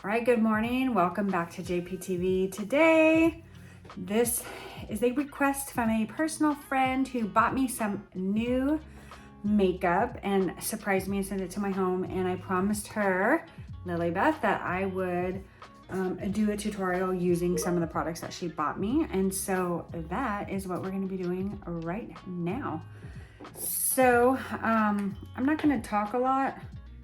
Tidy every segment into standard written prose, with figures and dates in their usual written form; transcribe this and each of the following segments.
All right, good morning. Welcome back to JPTV. Today, this is a request from a personal friend who bought me some new makeup and surprised me and sent it to my home. And I promised her, Lily Beth, that I would do a tutorial using some of the products that she bought me. And so that is what we're going to be doing right now. So I'm not going to talk a lot.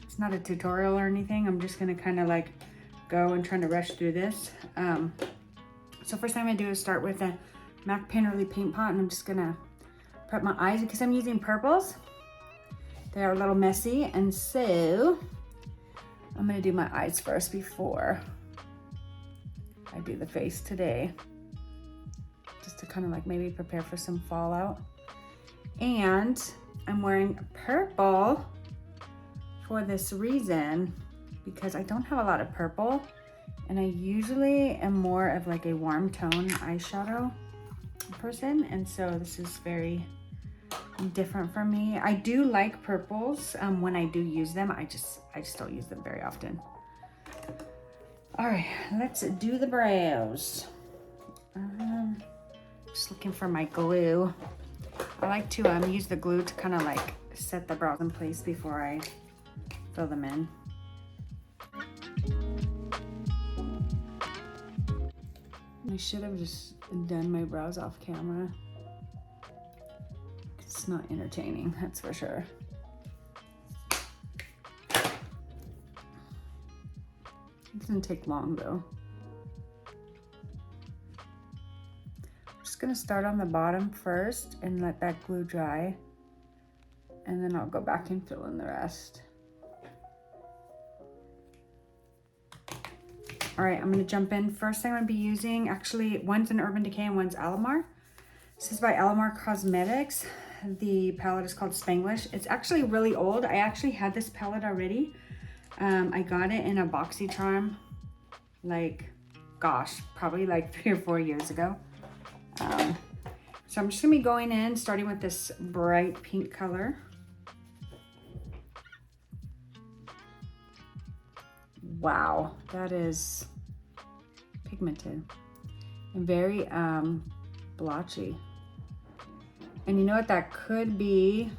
It's not a tutorial or anything. I'm just going to kind of like go and trying to rush through this. So first thing I do is start with a MAC Painterly paint pot, and I'm just gonna prep my eyes because I'm using purples. They are a little messy, and so I'm gonna do my eyes first before I do the face today, just to kind of like maybe prepare for some fallout. And I'm wearing purple for this reason, because I don't have a lot of purple, and I usually am more of like a warm tone eyeshadow person, and so this is very different for me. I do like purples when I do use them. I just don't use them very often. All right, let's do the brows. Just looking for my glue. I like to use the glue to kind of like set the brows in place before I fill them in. I should have just done my brows off camera. It's not entertaining, that's for sure. It doesn't take long though. I'm just gonna start on the bottom first and let that glue dry, and then I'll go back and fill in the rest. All right, I'm gonna jump in. First thing I'm gonna be using, actually, one's an Urban Decay and one's Alamar. This is by Alamar Cosmetics. The palette is called Spanglish. It's actually really old. I actually had this palette already. I got it in a BoxyCharm, like, gosh, probably like 3 or 4 years ago. So I'm just gonna be going in, starting with this bright pink color. Wow, that is pigmented and very blotchy. And you know what that could be?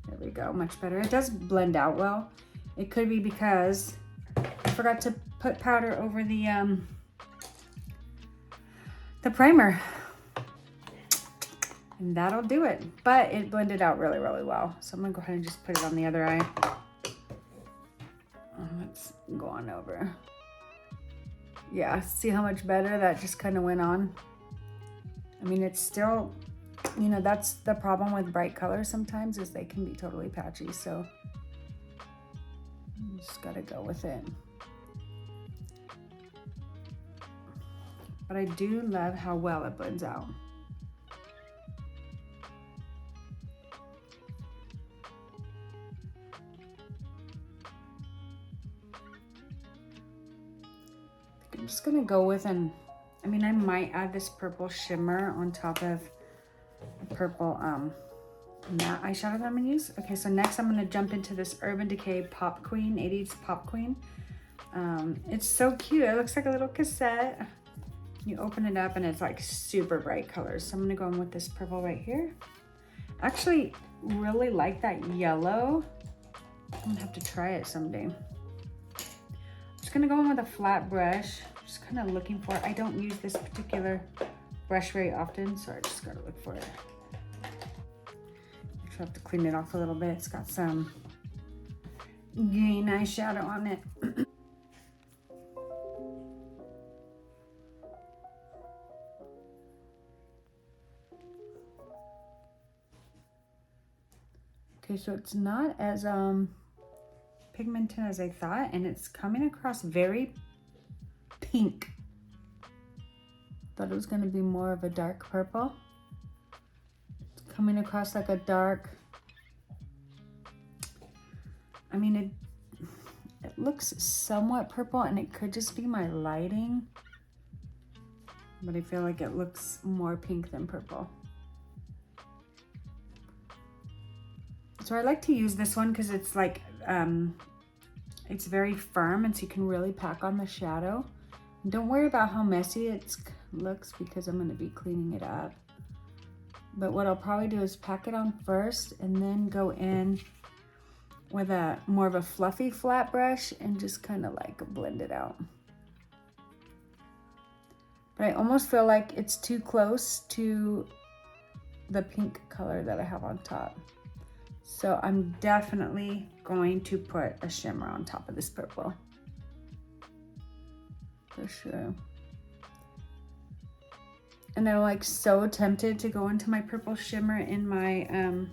There we go, much better. It does blend out well. It could be because I forgot to put powder over the primer. And that'll do it. But it blended out really, really well. So I'm gonna go ahead and just put it on the other eye. Let's go on over. Yeah, see how much better that just kind of went on? I mean, it's still, you know, that's the problem with bright colors sometimes, is they can be totally patchy, so you just gotta go with it. But I do love how well it blends out. I'm just gonna go with I mean, I might add this purple shimmer on top of the purple matte eyeshadow that I'm gonna use. Okay, so next I'm gonna jump into this Urban Decay Pop Queen, 80s Pop Queen. It's so cute, it looks like a little cassette. You open it up and it's like super bright colors. So I'm gonna go in with this purple right here. Actually, really like that yellow. I'm gonna have to try it someday. Just gonna go in with a flat brush, just kind of looking for it. I don't use this particular brush very often, so I just gotta look for it. I have to clean it off a little bit. It's got some green eyeshadow on it. Okay, so it's not as pigmented as I thought, and it's coming across very pink. Thought it was going to be more of a dark purple. It's coming across like a dark, I mean, it looks somewhat purple, and it could just be my lighting, but I feel like it looks more pink than purple. So I like to use this one because it's like It's very firm, and so you can really pack on the shadow. And don't worry about how messy it looks because I'm gonna be cleaning it up. But what I'll probably do is pack it on first and then go in with a more of a fluffy flat brush and just kind of like blend it out. But I almost feel like it's too close to the pink color that I have on top. So I'm definitely going to put a shimmer on top of this purple. For sure. And I'm like so tempted to go into my purple shimmer in my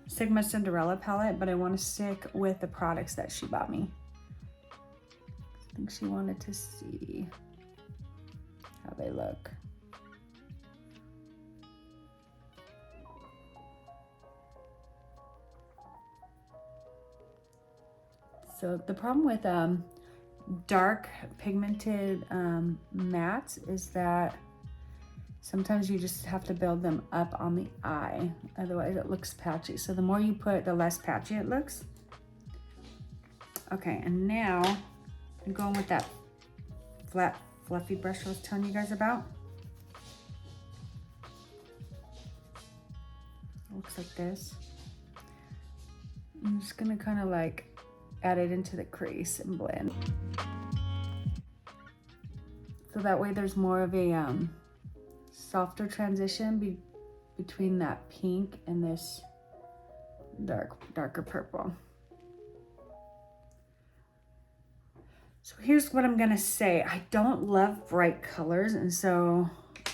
Sigma Cinderella palette, but I want to stick with the products that she bought me. I think she wanted to see how they look. So the problem with dark pigmented mattes is that sometimes you just have to build them up on the eye, otherwise it looks patchy. So the more you put, the less patchy it looks. Okay, and now I'm going with that flat, fluffy brush I was telling you guys about. It looks like this. I'm just gonna kind of like add it into the crease and blend. So that way there's more of a softer transition between that pink and this darker purple. So here's what I'm gonna say. I don't love bright colors, and so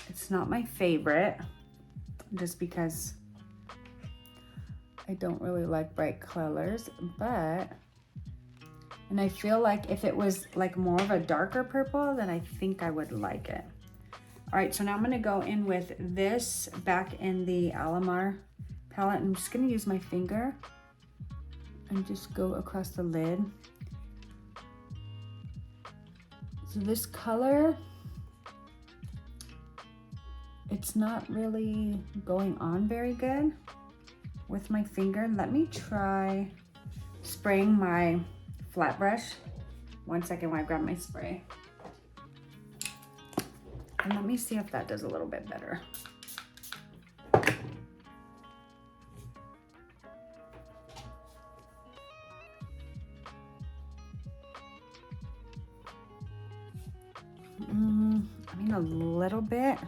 it's not my favorite, just because I don't really like bright colors, and I feel like if it was like more of a darker purple, then I think I would like it. All right, so now I'm gonna go in with this back in the Alamar palette. I'm just gonna use my finger and just go across the lid. So this color, it's not really going on very good with my finger. Let me try spraying my flat brush. 1 second while I grab my spray. And let me see if that does a little bit better. I mean, a little bit.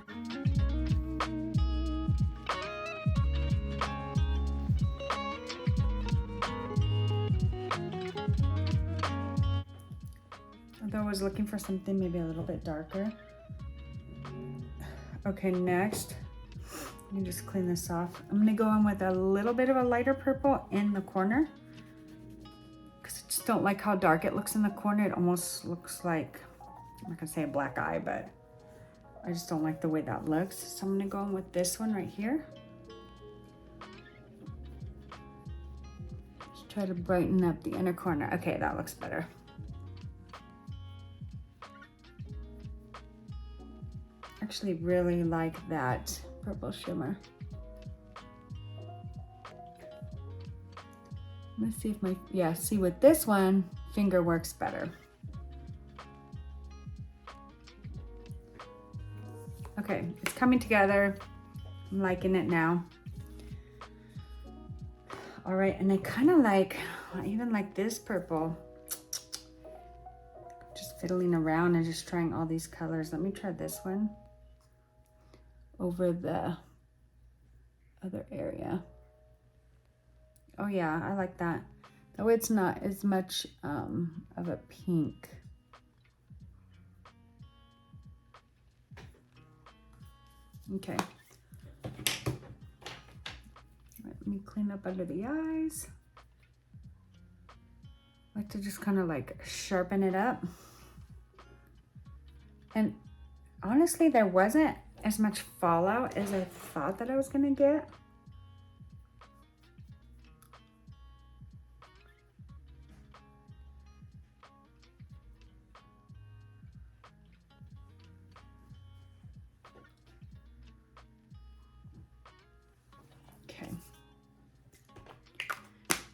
Although I was looking for something maybe a little bit darker. Okay, next, let me just clean this off. I'm gonna go in with a little bit of a lighter purple in the corner, because I just don't like how dark it looks in the corner. It almost looks like, I'm not gonna say a black eye, but I just don't like the way that looks. So I'm gonna go in with this one right here. Just try to brighten up the inner corner. Okay, that looks better. Actually really like that purple shimmer. Let's see if my, yeah, see with this one, finger works better. Okay, it's coming together. I'm liking it now. All right, and I kind of like, I even like this purple. Just fiddling around and just trying all these colors. Let me try this one over the other area. Oh yeah, I like that. That way it's not as much of a pink. Okay. Let me clean up under the eyes. I like to just kind of like sharpen it up. And honestly, there wasn't as much fallout as I thought that I was gonna get. Okay.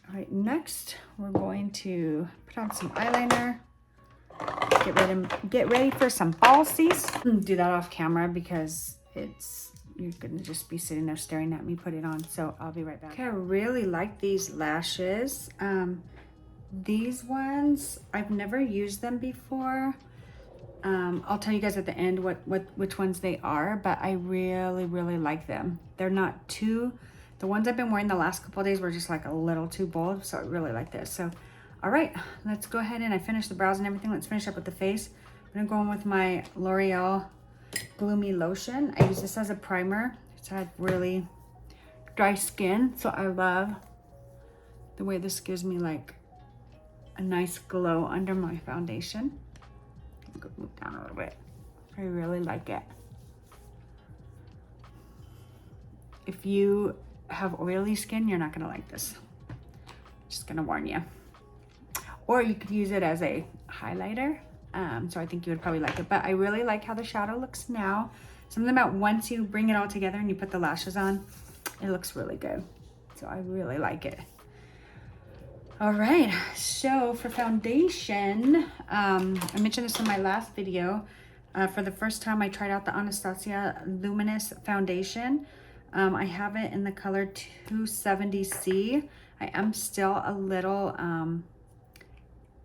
All right, next we're going to put on some eyeliner. Get ready for some falsies. Do that off camera because you're gonna just be sitting there staring at me put it on. So I'll be right back. Okay, I really like these lashes. These ones, I've never used them before. I'll tell you guys at the end which ones they are, but I really, really like them. They're not too, the ones I've been wearing the last couple of days were just like a little too bold, so I really like this. So, all right, let's go ahead and I finished the brows and everything. Let's finish up with the face. I'm gonna go in with my L'Oreal Gloomy Lotion. I use this as a primer. It's had really dry skin, so I love the way this gives me like a nice glow under my foundation. Go move down a little bit. I really like it. If you have oily skin, you're not gonna like this. Just gonna warn you. Or you could use it as a highlighter. So I think you would probably like it. But I really like how the shadow looks now. Something about once you bring it all together and you put the lashes on, it looks really good. So I really like it. All right, so for foundation, I mentioned this in my last video. For the first time, I tried out the Anastasia Luminous Foundation. I have it in the color 270C. I am still a little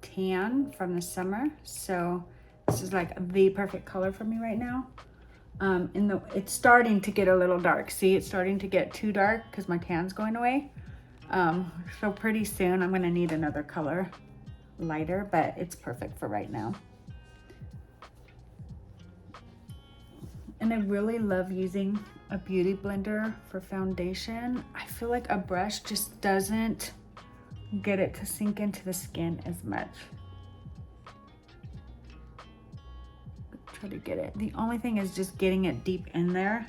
tan from the summer, so this is like the perfect color for me right now. It's starting to get a little dark. See, it's starting to get too dark because my tan's going away. So pretty soon I'm gonna need another color lighter, but it's perfect for right now. And I really love using a beauty blender for foundation. I feel like a brush just doesn't get it to sink into the skin as much. Try to get it. The only thing is just getting it deep in there.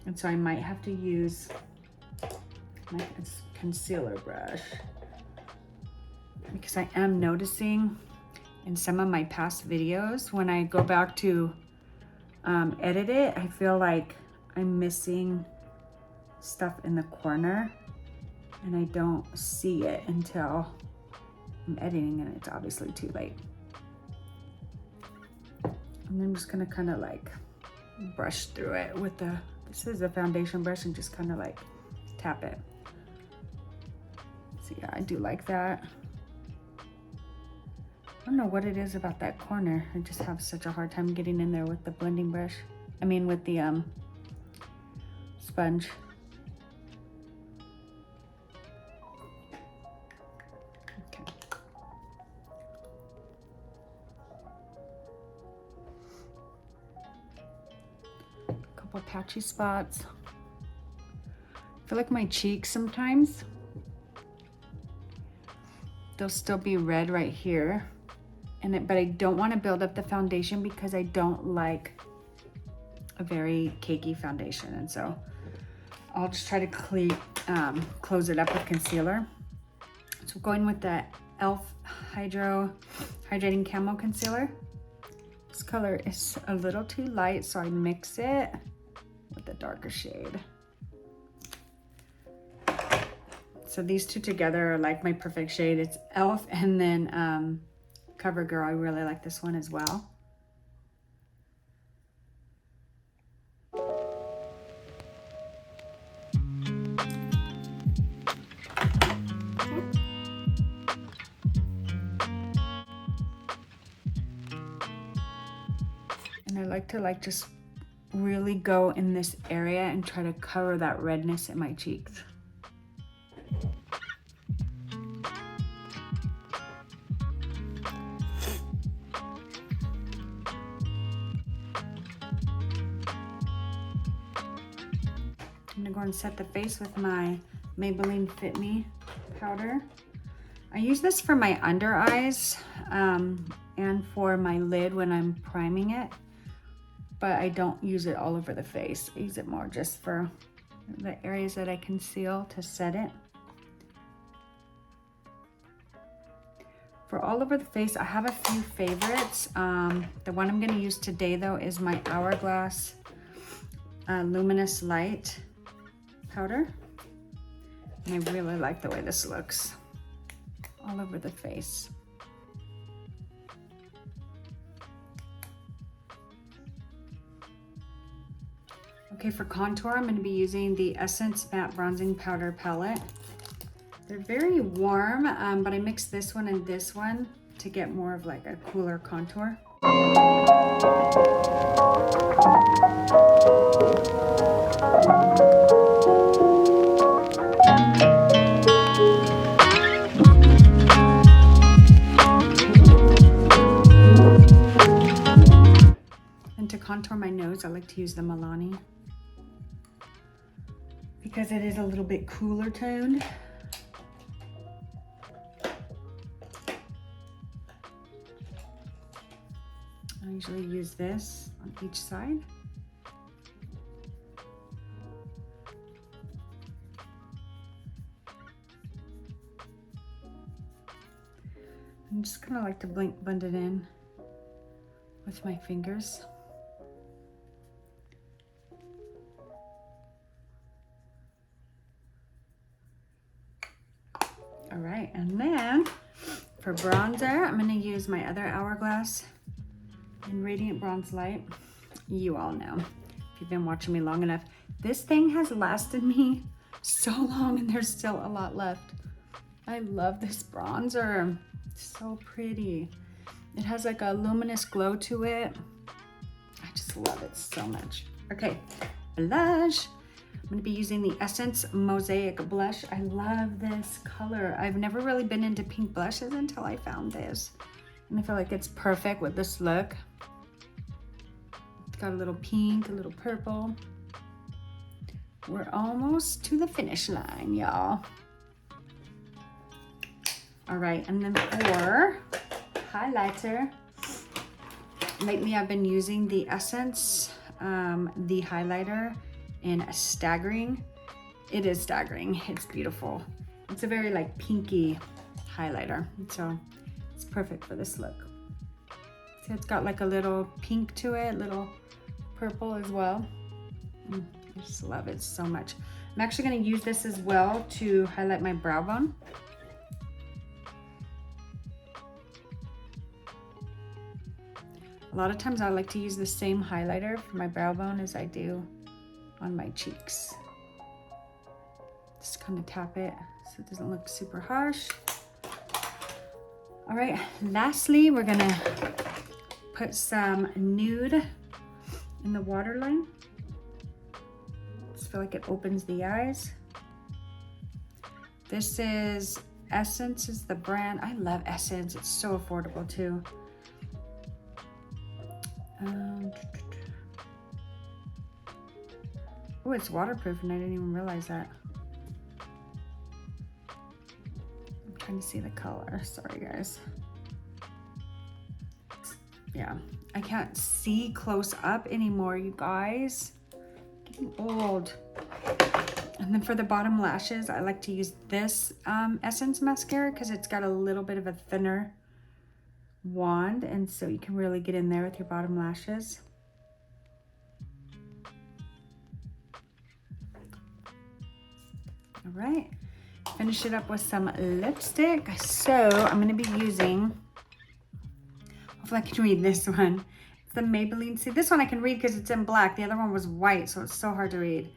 And so I might have to use my concealer brush, because I am noticing in some of my past videos when I go back to edit it, I feel like I'm missing stuff in the corner and I don't see it until I'm editing, and it's obviously too late. And I'm just gonna kind of like brush through it with this is a foundation brush, and just kind of like tap it. So yeah, I do like that. I don't know what it is about that corner. I just have such a hard time getting in there with the blending brush. I mean with the sponge. Okay. A couple patchy spots. I feel like my cheeks sometimes, they'll still be red right here, but I don't want to build up the foundation because I don't like a very cakey foundation, and so I'll just try to close it up with concealer. So going with the e.l.f. Hydrating Camo Concealer. This color is a little too light, so I mix it with the darker shade. So these two together are like my perfect shade. It's e.l.f. and then CoverGirl. I really like this one as well. And I like to just really go in this area and try to cover that redness in my cheeks. I'm gonna go and set the face with my Maybelline Fit Me powder. I use this for my under eyes and for my lid when I'm priming it, but I don't use it all over the face. I use it more just for the areas that I conceal to set it. For all over the face, I have a few favorites. The one I'm gonna use today though is my Hourglass Luminous Light powder. And I really like the way this looks. all over the face. Okay, for contour, I'm going to be using the Essence Matte Bronzing Powder Palette. They're very warm, but I mixed this one and this one to get more of like a cooler contour. And to contour my nose, I like to use the Milani because it is a little bit cooler toned. I usually use this on each side. I'm just kind of like to blend it in with my fingers. All right, and then for bronzer, I'm gonna use my other Hourglass in Radiant Bronze Light. You all know, if you've been watching me long enough, this thing has lasted me so long and there's still a lot left. I love this bronzer, it's so pretty. It has like a luminous glow to it. I just love it so much. Okay, blush. I'm gonna be using the Essence Mosaic Blush. I love this color. I've never really been into pink blushes until I found this. And I feel like it's perfect with this look. It's got a little pink, a little purple. We're almost to the finish line, y'all. All right, and then for highlighter, lately I've been using the Essence, the highlighter in Staggering. It is staggering, it's beautiful. It's a very like pinky highlighter, so it's perfect for this look. So it's got like a little pink to it, little purple as well. I just love it so much. I'm actually gonna use this as well to highlight my brow bone. A lot of times I like to use the same highlighter for my brow bone as I do on my cheeks. Just kind of tap it so it doesn't look super harsh. All right, lastly, we're gonna put some nude in the waterline. Just feel like it opens the eyes. This is Essence is the brand. I love Essence, it's so affordable too. Oh, it's waterproof and I didn't even realize that. I'm trying to see the color, sorry guys. Yeah, I can't see close up anymore, you guys. Getting old. And then for the bottom lashes, I like to use this Essence mascara because it's got a little bit of a thinner wand, and so you can really get in there with your bottom lashes. All right, finish it up with some lipstick. So I'm going to be using, hopefully I can read this one. It's the Maybelline. See, this one I can read because it's in black. The other one was white, so it's so hard to read.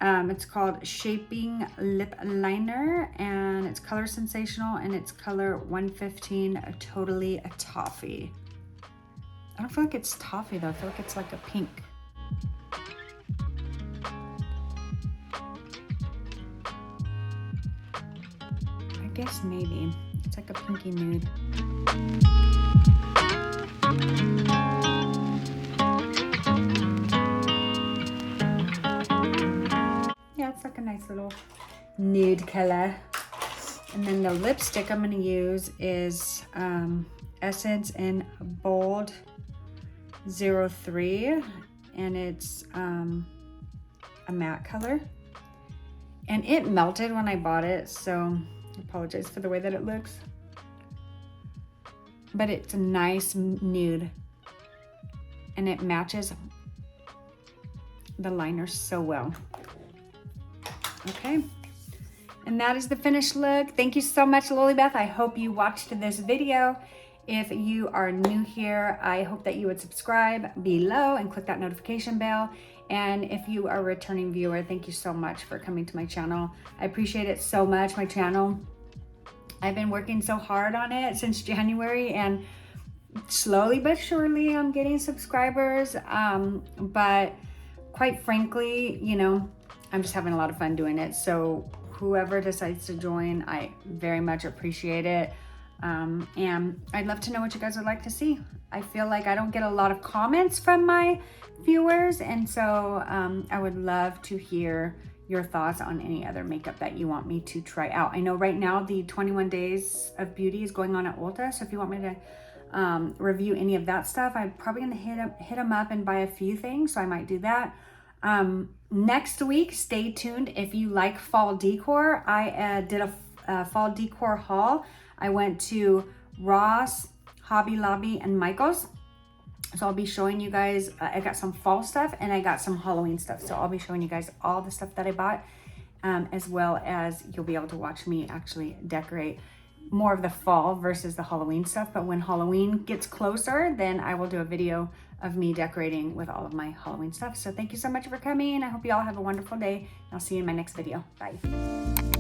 It's called Shaping Lip Liner, and it's color sensational, and it's color 115, totally a toffee. I don't feel like it's toffee though. I feel like it's like a pink. I guess maybe. It's like a pinky nude. Yeah, it's like a nice little nude color. And then the lipstick I'm gonna use is Essence in Bold 03, and it's a matte color. And it melted when I bought it, so I apologize for the way that it looks. But it's a nice nude, and it matches the liner so well. Okay, And that is the finished look. Thank you so much, Lilybeth. I hope you watched this video. If you are new here, I hope that you would subscribe below and click that notification bell. And if you are a returning viewer, thank you so much for coming to my channel. I appreciate it so much. My channel, I've been working so hard on it since January, and slowly but surely I'm getting subscribers. But quite frankly, you know, I'm just having a lot of fun doing it. So whoever decides to join, I very much appreciate it. And I'd love to know what you guys would like to see. I feel like I don't get a lot of comments from my viewers, and so I would love to hear your thoughts on any other makeup that you want me to try out. I know right now the 21 Days of Beauty is going on at Ulta, so if you want me to review any of that stuff, I'm probably gonna hit them up and buy a few things, so I might do that. Next week, stay tuned. If you like fall decor, I did a fall decor haul. I went to Ross, Hobby Lobby, and Michael's. So I'll be showing you guys, I got some fall stuff and I got some Halloween stuff. So I'll be showing you guys all the stuff that I bought, as well as you'll be able to watch me actually decorate more of the fall versus the Halloween stuff. But when Halloween gets closer, then I will do a video of me decorating with all of my Halloween stuff. So thank you so much for coming. I hope you all have a wonderful day. I'll see you in my next video. Bye.